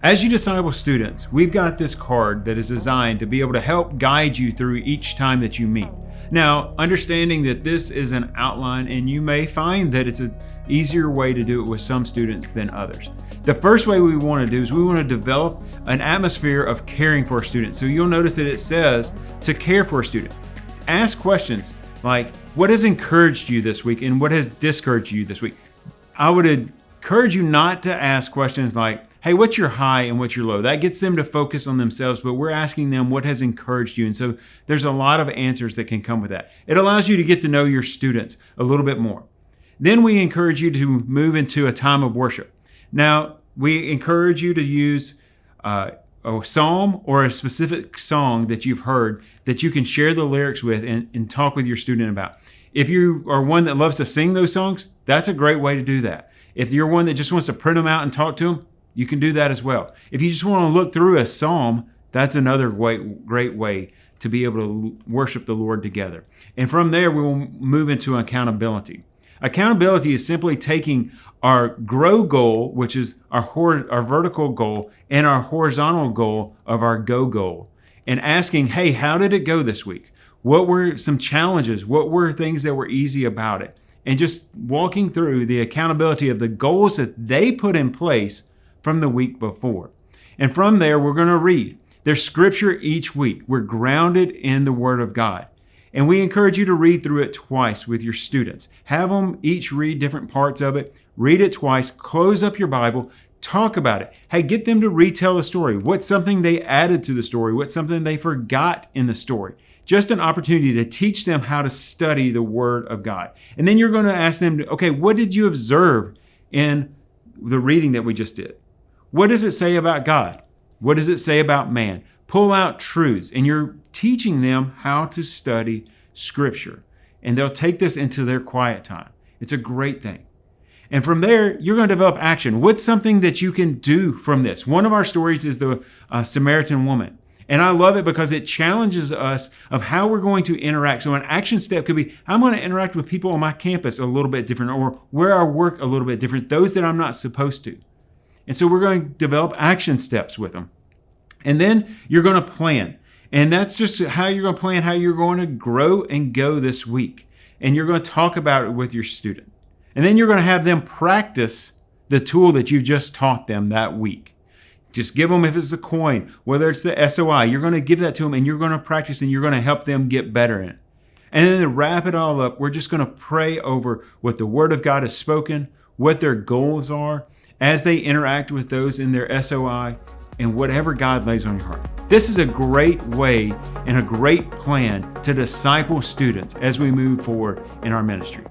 As you disciple students, we've got this card that is designed to be able to help guide you through each time that you meet. Now, understanding that this is an outline and you may find that it's an easier way to do it with some students than others. The first way we want to do is we want to develop an atmosphere of caring for a student. So you'll notice that it says to care for a student. Ask questions like, what has encouraged you this week and what has discouraged you this week? I would encourage you not to ask questions like, hey, what's your high and what's your low? That gets them to focus on themselves, but we're asking them what has encouraged you. And so there's a lot of answers that can come with that. It allows you to get to know your students a little bit more. Then we encourage you to move into a time of worship. Now, we encourage you to use a psalm or a specific song that you've heard that you can share the lyrics with and talk with your student about. If you are one that loves to sing those songs, that's a great way to do that. If you're one that just wants to print them out and talk to them, you can do that as well. If you just want to look through a psalm, that's another great way to be able to worship the Lord together. And from there, we will move into accountability. Accountability is simply taking our grow goal, which is our vertical goal, and our horizontal goal of our go goal, and asking, hey, how did it go this week? What were some challenges? What were things that were easy about it? And just walking through the accountability of the goals that they put in place from the week before. And from there, we're going to read. There's scripture each week. We're grounded in the Word of God. And we encourage you to read through it twice with your students. Have them each read different parts of it. Read it twice. Close up your Bible. Talk about it. Hey, get them to retell the story. What's something they added to the story? What's something they forgot in the story? Just an opportunity to teach them how to study the Word of God. And then you're going to ask them, okay, what did you observe in the reading that we just did? What does it say about God? What does it say about man? Pull out truths, and you're teaching them how to study Scripture. And they'll take this into their quiet time. It's a great thing. And from there, you're going to develop action. What's something that you can do from this? One of our stories is the Samaritan woman. And I love it because it challenges us of how we're going to interact. So an action step could be, I'm going to interact with people on my campus a little bit different, or where I work a little bit different, those that I'm not supposed to. And so we're going to develop action steps with them. And then you're going to plan. And that's just how you're going to plan, how you're going to grow and go this week. And you're going to talk about it with your student. And then you're going to have them practice the tool that you've just taught them that week. Just give them, if it's a coin, whether it's the SOI, you're going to give that to them and you're going to practice and you're going to help them get better in it. And then to wrap it all up, we're just going to pray over what the Word of God has spoken, what their goals are, as they interact with those in their SOI, and whatever God lays on your heart. This is a great way and a great plan to disciple students as we move forward in our ministry.